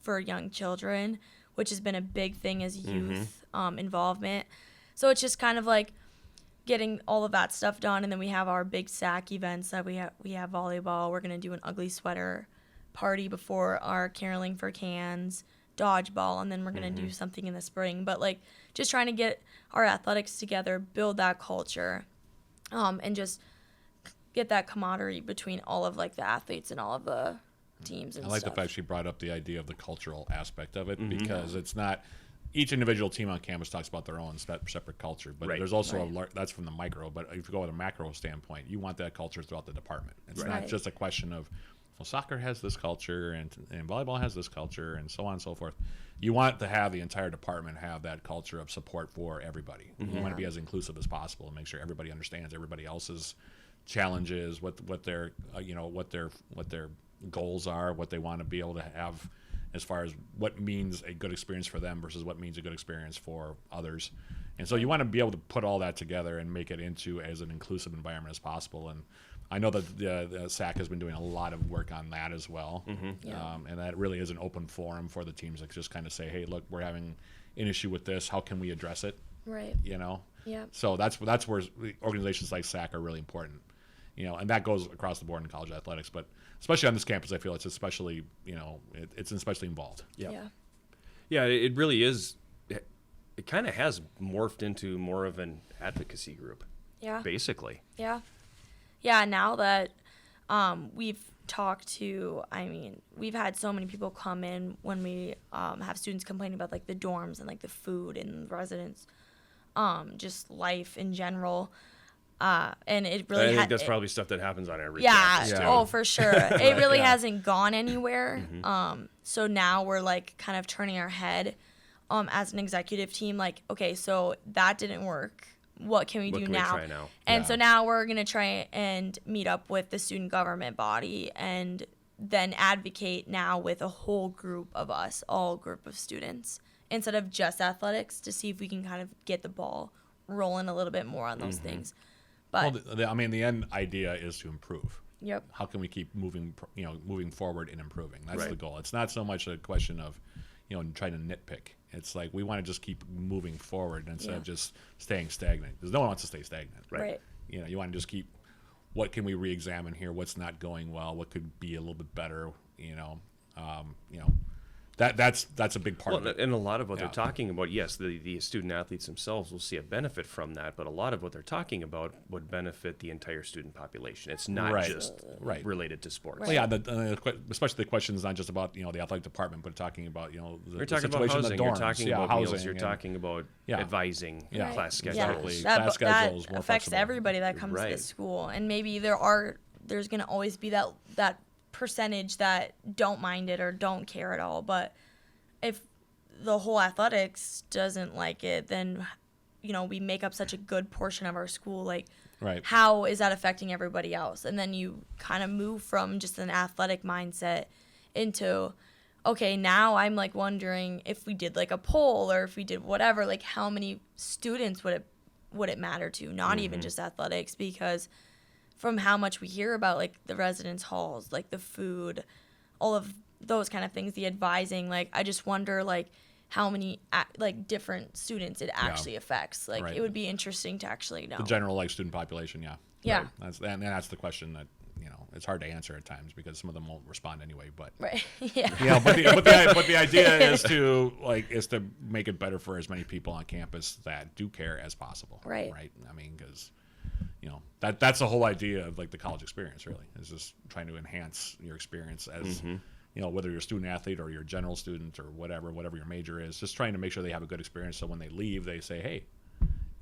for young children, which has been a big thing as youth involvement. So it's just kind of like getting all of that stuff done, and then we have our big SAC events that we have volleyball. We're gonna do an ugly sweater party before our caroling for cans, dodgeball, and then we're gonna do something in the spring. But like just trying to get our athletics together, build that culture, and just get that camaraderie between all of like the athletes and all of the teams and I like stuff. the fact she brought up the idea of the cultural aspect of it, because it's not each individual team on campus talks about their own separate culture, but there's also that's from the micro. But if you go with a macro standpoint, you want that culture throughout the department. It's not just a question of, well, soccer has this culture and volleyball has this culture and so on and so forth. You want to have the entire department have that culture of support for everybody. You want to be as inclusive as possible and make sure everybody understands everybody else's challenges, what their what their goals are, what they want to be able to have as far as what means a good experience for them versus what means a good experience for others. And so you want to be able to put all that together and make it into as an inclusive environment as possible. And I know that the SAC has been doing a lot of work on that as well. And that really is an open forum for the teams that just kind of say, hey, look, we're having an issue with this. How can we address it? Right. Yeah. So that's where organizations like SAC are really important. And that goes across the board in college athletics, but especially on this campus, I feel it's especially, it's especially involved. Yeah, it really is. It kind of has morphed into more of an advocacy group. Yeah. Basically. Yeah. Yeah, now that we've talked to, we've had so many people come in when we have students complaining about like the dorms and like the food and residents, just life in general. And it really I think that's probably stuff that happens on every yeah, campus, too. oh, for sure. It really hasn't gone anywhere. So now we're like kind of turning our head as an executive team, like, okay, so that didn't work. What can we do now? Try now? And so now we're going to try and meet up with the student government body and then advocate now with a whole group of us, all group of students, instead of just athletics, to see if we can kind of get the ball rolling a little bit more on those things. But the end idea is to improve. Yep. How can we keep moving forward and improving? That's the goal. It's not so much a question of, trying to nitpick. It's like we want to just keep moving forward instead of just staying stagnant. Because no one wants to stay stagnant. Right. You want to just keep, what can we re-examine here? What's not going well? What could be a little bit better? That's a big part of it. And a lot of what they're talking about, yes, the student athletes themselves will see a benefit from that, but a lot of what they're talking about would benefit the entire student population. It's not just related to sports. Well, especially the question is not just about the athletic department, but talking about You're talking the about situation housing. in the dorms. You're talking about housing, meals. You're talking about advising class schedules. Exactly. That, Class schedules, that more affects flexible. everybody that comes to the school, and maybe there's going to always be that percentage that don't mind it or don't care at all, but if the whole athletics doesn't like it, then we make up such a good portion of our school, like how is that affecting everybody else? And then you kind of move from just an athletic mindset into, okay, now I'm like wondering if we did like a poll or if we did whatever, like how many students would it matter to, not even just athletics, because from how much we hear about like the residence halls, like the food, all of those kind of things, the advising, like I just wonder like how many like different students it actually affects. Like it would be interesting to actually know the general student population. Yeah. Right. That's the question that it's hard to answer at times because some of them won't respond anyway. But but the idea is to make it better for as many people on campus that do care as possible. Right. Because that's the whole idea of like the college experience. Really, is just trying to enhance your experience as whether you're a student athlete or you're a general student or whatever your major is, just trying to make sure they have a good experience. So when they leave, they say, hey,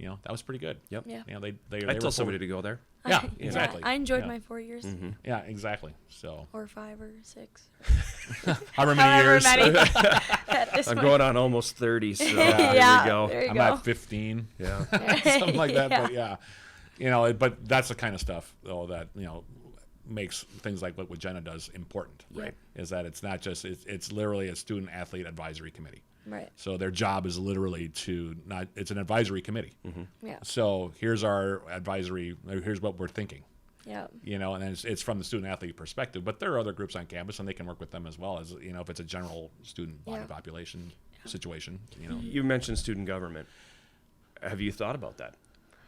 that was pretty good. Yep. Yeah. They I'd were tell somebody to go there. Yeah, Yeah, exactly. I enjoyed Yeah. my 4 years. Yeah, exactly. So Or 5 or 6. however many However years. many. At this I'm point. going on almost 30, so Yeah, here we go. there you I'm go. at 15. Yeah. Something like that. Yeah. But but that's the kind of stuff though that makes things like what Jenna does important. Right. Is that it's not just it's literally a student athlete advisory committee. Right. So their job is literally it's an advisory committee. Yeah. So here's our advisory. Here's what we're thinking. Yeah. And then it's from the student athlete perspective. But there are other groups on campus, and they can work with them as well as if it's a general student body Yeah. population situation. You mentioned student government. Have you thought about that?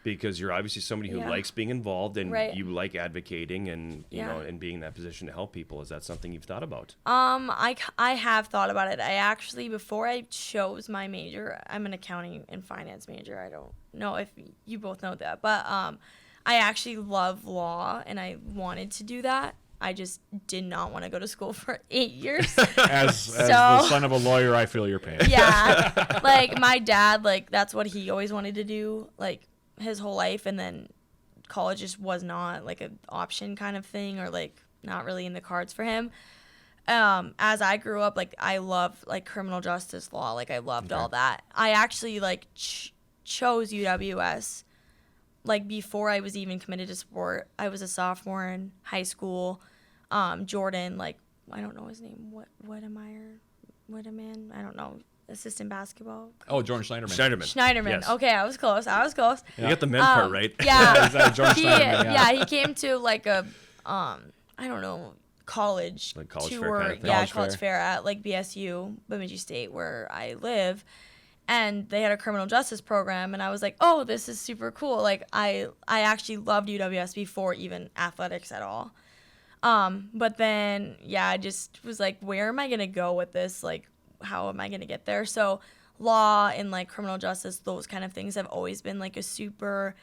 Because you're obviously somebody who Yeah. likes being involved and Right. you like advocating and Yeah. and being in that position to help people. Is that something you've thought about? I have thought about it. I actually, before I chose my major, I'm an accounting and finance major. I don't know if you both know that, but I actually love law and I wanted to do that. I just did not want to go to school for 8 years. As the So- son of a lawyer, I feel your pain. Yeah, like my dad, like that's what he always wanted to do, like his whole life, and then college just was not like an option kind of thing, or like not really in the cards for him. As I grew up, like I loved like criminal justice law, like I loved all that. I actually like chose UWS like before I was even committed to sport. I was a sophomore in high school. Jordan, like I don't know his name, Whitteman, I don't know, assistant basketball. Oh, Jordan Schneiderman. Schneiderman. Yes. Okay, I was close. You got the men part right. Yeah. Is that Jordan he, Schneiderman? yeah, he came to like a I don't know, college Like college fair tour. kind of thing. Yeah, College college fair. fair at like BSU, Bemidji State, where I live. And they had a criminal justice program, and I was like, oh, this is super cool. Like I actually loved UWS before even athletics at all. But then I just was like, where am I gonna go with this? Like, how am I gonna get there? So law and like criminal justice, those kind of things have always been like a super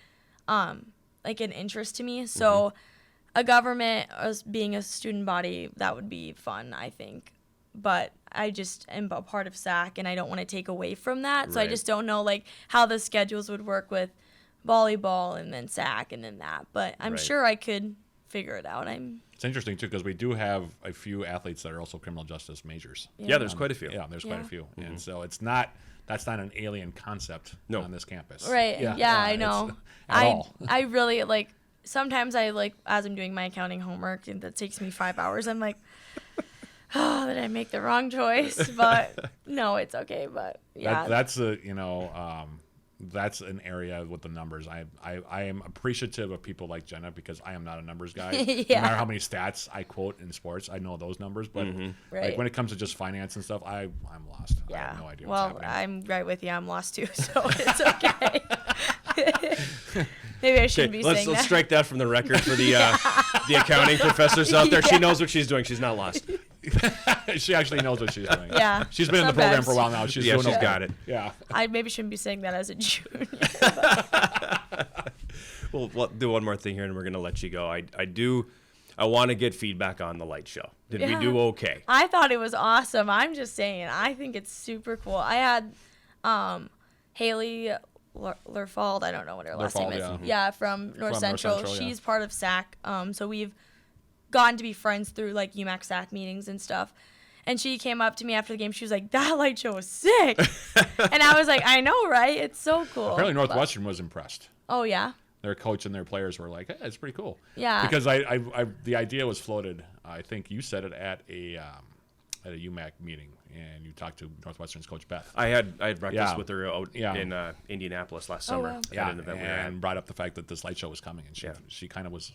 like an interest to me. So a government as being a student body, that would be fun, I think. But I just am a part of SAC and I don't want to take away from that. So I Right. just don't know like how the schedules would work with volleyball and then SAC and then that. But I'm Right. sure I could figure it out. It's interesting too because we do have a few athletes that are also criminal justice majors. Yeah, there's quite a few. Yeah, there's quite a Yeah. few, and so that's not an alien concept No. on this campus. Right. Yeah, I it's- know. At all. I really like sometimes I like as I'm doing my accounting homework and that takes me 5 hours, I'm like, oh, did I make the wrong choice? But no, it's okay. But yeah. That's an area with the numbers. I am appreciative of people like Jenna because I am not a numbers guy. Yeah. No matter how many stats I quote in sports, I know those numbers. But like Right. when it comes to just finance and stuff, I'm lost. I Yeah. have no idea Well, what's happening. I'm right with you. I'm lost too, so it's okay. Maybe I shouldn't be let's saying that. strike that from the record for the accounting professors out there. She Yeah. knows what she's doing. She's not lost. She actually knows what she's doing. Yeah. She's been in the program Sometimes. for a while now. She's Yeah, doing she's okay. got it. Yeah. I maybe shouldn't be saying that as a junior. We'll do one more thing here, and we're gonna let you go. I want to get feedback on the light show. Did we Yeah. do okay? I thought it was awesome. I'm just saying. I think it's super cool. I had Haley Lerfald. I don't know what her last name Lerfald, is. yeah. From North North Central. Central, yeah. She's part of SAC. So we've gotten to be friends through like UMAC SAC meetings and stuff. And she came up to me after the game. She was like, "That light show was sick," and I was like, "I know, right? It's so cool." Apparently But- Northwestern was impressed. Oh yeah. Their coach and their players were like, hey, it's pretty cool. Yeah. Because the idea was floated. I think you said it at a UMAC meeting, and you talked to Northwestern's coach Beth. I had breakfast Yeah. with her out Yeah. in Indianapolis last Oh, summer wow. at Yeah, an event we were at. and brought up the fact that this light show was coming, and Yeah. she kind of was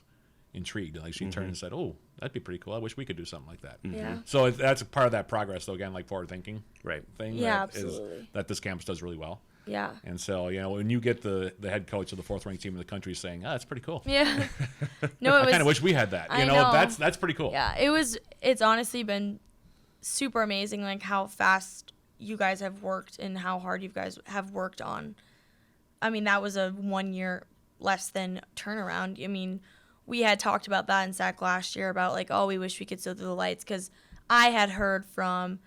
intrigued. Like she turned and said, "Oh, that'd be pretty cool. I wish we could do something like that." Yeah. So that's a part of that progress, though. Again, like forward thinking Right. thing. Yeah, that is- absolutely. that this campus does really well. Yeah. And so when you get the head coach of the 4th-ranked team in the country saying, "Oh, that's pretty cool." Yeah. No, it I was. kind of wish we had that. I You know, know. that's pretty cool. Yeah, it's honestly been super amazing, like how fast you guys have worked and how hard you guys have worked on. I mean, that was a 1 year less than turnaround. I mean, we had talked about that in SAC last year about like, oh, we wish we could still do the lights, because I had heard from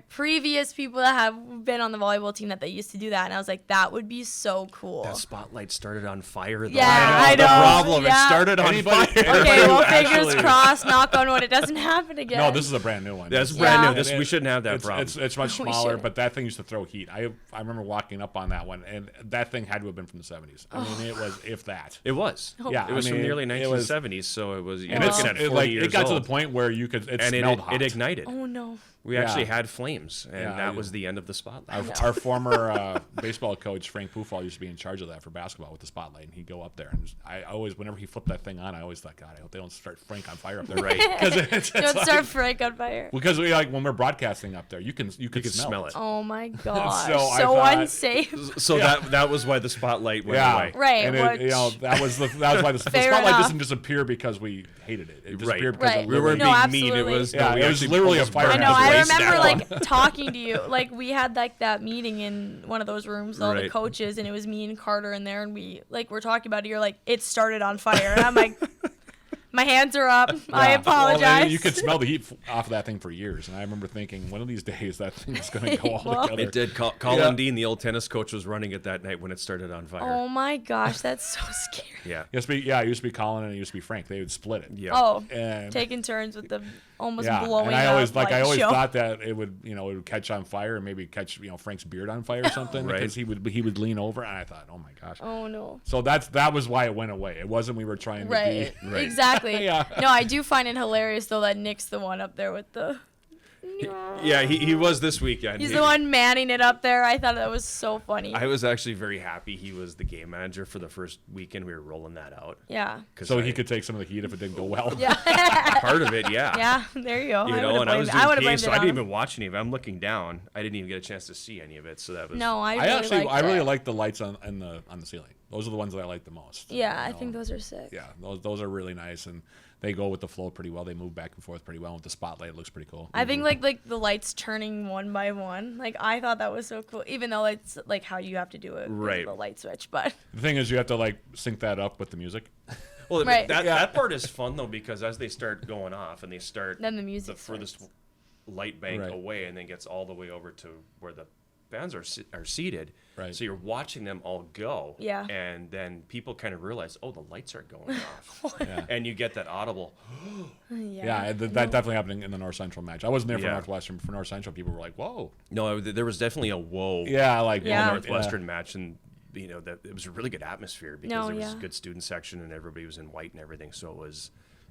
previous people that have been on the volleyball team that they used to do that, and I was like, that would be so cool. That spotlight started on fire. Though. Yeah, I know. The problem. Yeah. It started on fire. Okay, well, fingers crossed, knock on wood, it doesn't happen again. No, this is a brand new one. That's brand Yeah. new. We shouldn't have that problem. It's much We smaller, shouldn't. but that thing used to throw heat. I remember walking up on that one, and that thing had to have been from the 70s. I mean, it was, if that. It was. Yeah, It was I from mean, the early it was- 1970s, so it was. And You're looking at 40 years it got to old. the point where you could, it and smelled hot. it ignited. Oh, no. We Yeah. actually had flames, and Yeah, that was the end of the spotlight. Our former baseball coach Frank Pufall used to be in charge of that for basketball with the spotlight, and he'd go up there, and I always, whenever he flipped that thing on, I always thought, God, I hope they don't start Frank on fire up there, Right. Because it's Don't like- start Frank on fire. because we like when we're broadcasting up there, you can smell it. Oh, my gosh. So I So thought- unsafe. So that was why the spotlight went Yeah, away. Right, And it, which- that was why the Fair spotlight enough. doesn't disappear because we hated it. It Right. disappeared because Right. it We weren't No, being mean. It absolutely. was Yeah, no, we it was actually literally a almost fire burned I know. the I place remember down. like talking to you. Like we had like that meeting in one of those rooms, with all the Right. coaches, and it was me and Carter in there, and we like were talking about it. You're like, it started on fire, and I'm like, my hands are up. I Yeah. apologize. Well, you could smell the heat off of that thing for years, and I remember thinking, one of these days that thing is going to go all Well- together. It did. Colin Yeah. Dean, the old tennis coach, was running it that night when it started on fire. Oh my gosh, that's so scary. Yeah. It used to be Colin and it used to be Frank. They would split it. Yeah. Oh, And taking turns with the almost yeah, blowing and I always up, I always show. thought that it would it would catch on fire and maybe catch Frank's beard on fire or something Right. because he would lean over and I thought, oh my gosh. Oh no. So that was why it went away. It wasn't we were trying Right. to be. Right. Exactly. Yeah. No, I do find it hilarious though that Nick's the one up there with the. Yeah, he was this weekend. He's the one manning it up there. I thought that was so funny. I was actually very happy he was the game manager for the first weekend we were rolling that out. Yeah. 'Cause So I- he could take some of the heat if it didn't go well. Yeah. part of it, yeah. Yeah. There you go. You I know, would've and I was blamed- I doing would've case, blamed so it I on didn't him. even watch any of it. I'm looking down. I didn't even get a chance to see any of it, so that was. No, I I really actually liked I really it. like the lights on the ceiling. Those are the ones that I like the most. Yeah, I You know? think those are sick. Yeah, those are really nice and they go with the flow pretty well. They move back and forth pretty well with the spotlight. It looks pretty cool. I think like the lights turning one by one. Like I thought that was so cool. Even though it's like how you have to do it with Right. the light switch, but The thing is, you have to like sync that up with the music. Well, Right. that part is fun though because as they start going off and they start then the music the furthest starts. light bank Right. away and then gets all the way over to where the fans are seated. Right. So you're watching them all go. Yeah. And then people kind of realize, oh, the lights are going off. Yeah. And you get that audible. Yeah, that definitely happened in the North Central match. I wasn't there for Yeah. Northwestern, but for North Central, people were like, "Whoa!" No, there was definitely a whoa. Yeah, like Yeah. in the yeah. Northwestern match, and that it was a really good atmosphere because No, there was yeah. a good student section and everybody was in white and everything. So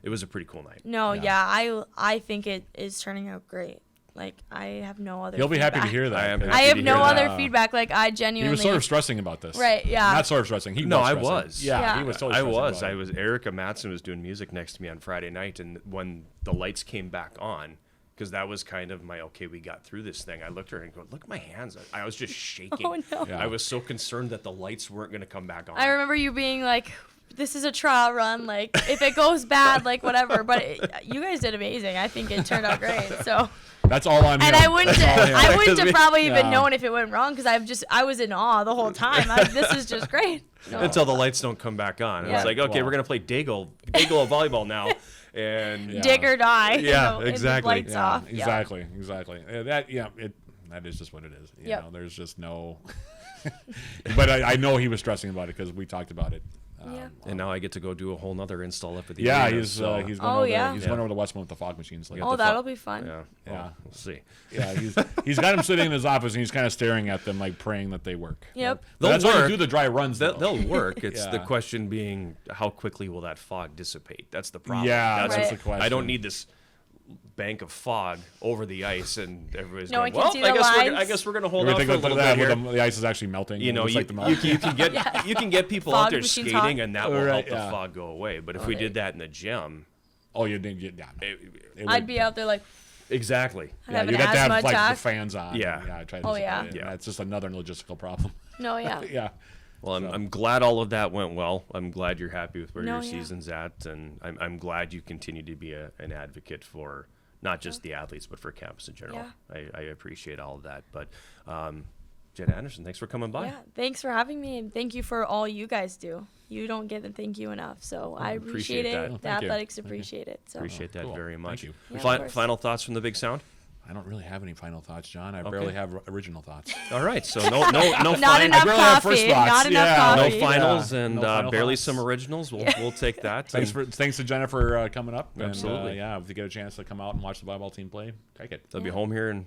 it was a pretty cool night. No, Yeah. yeah, I think it is turning out great. Like I have no other. You'll be happy to feedback. hear that. I am 'cause happy I to have hear no that. other feedback. Like I He genuinely. was sort of stressing about this. Right, yeah. Not sort of stressing. He No, was I stressing. was. Yeah, Yeah. he was totally I stressing was. about I it. was. Erica Matson was doing music next to me on Friday night, and when the lights came back on, because that was kind of my okay, we got through this thing. I looked at her and go, look at my hands. I was just shaking. Oh no. Yeah. I was so concerned that the lights weren't going to come back on. I remember you being like, "This is a trial run. Like if it goes bad, like whatever." But you guys did amazing. I think it turned out great. So. That's all on And him. I wouldn't have Yeah. probably even Yeah. known if it went wrong because I was in awe the whole time. This is just great. No. Until the lights don't come back on. Yeah. It's like, okay, Wow. we're going to play Daigle volleyball now. And Yeah. Dig or die. Yeah, and the exactly. lights Yeah, off. Yeah. exactly. That is just what it is. You Yep. know, there's just no. But I know he was stressing about it because we talked about it. Yeah. And now I get to go do a whole nother install up at the Yeah, arena, he's so- going Oh, over. yeah. He's Yeah. going over to Westmont with the fog machines. Like, got Oh, the that'll be fun. yeah, Yeah. well, we'll see. yeah, he's got him sitting in his office and he's kind of staring at them, like praying that they work. Yep. But that's They'll why you work. do the dry runs. They'll, though. they'll work. It's the Yeah. question being how quickly will that fog dissipate? That's the problem. Yeah, that's that's the question. I don't need this bank of fog over the ice and everybody's No going, one can see well, the I lines." guess we're going to You hold ever out think for a of little that bit here. when the ice is actually melting? You know, It's you, like the melt. you can get you can get people Fog out there machines skating, hot. and that will Right, help the yeah. fog go away. But if we did that in the gym, Oh, you didn't get. Yeah, no. it- It I'd would- be out there like, exactly. I'd Yeah, have an you'd have to have asthma like attack. the fans on. Yeah. yeah. Try to Oh, dissipate yeah. it. Yeah. That's just another logistical problem. No, yeah. yeah. Well, I'm glad all of that went well. I'm glad you're happy with where No, your yeah. season's at, and I'm glad you continue to be an advocate for not just the athletes, but for campus in general. I appreciate all of that. But Jen Anderson, thanks for coming by. Yeah, thanks for having me, and thank you for all you guys do. You don't get the thank you enough, so I appreciate appreciate that. it. Oh, The thank you. athletics appreciate it. So Appreciate that Cool. very Thank much. you. Yeah, of Fi- course. final thoughts from the Big Sound? I don't really have any final thoughts, John. I barely have original thoughts. All right, so no Not final, enough barely have coffee. first thoughts. Not enough Yeah. no coffee. finals, Yeah, and no final barely thoughts. some originals. We'll take that. Thanks to Jennifer coming up. Absolutely. And, yeah, if you get a chance to come out and watch the volleyball team play, take it. They'll be home here in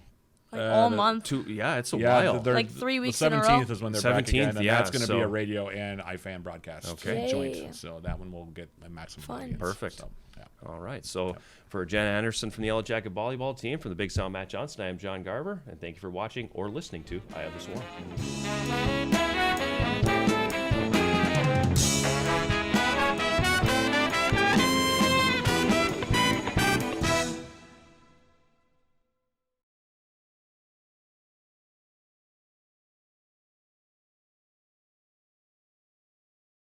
Like all month. it's a Yeah, while. Like 3 weeks in a The row? 17th is when they're back 17th, again, and yeah, that's going to be so- a radio and iFan broadcast Okay. Yay. joint. So that one will get a maximum Fun. audience. Perfect. So, yeah. All right. So for Jen Anderson from the Yellow Jacket Volleyball team, from the Big Sound Matt Johnson, I am John Garver, and thank you for watching or listening to Eye of the Swarm.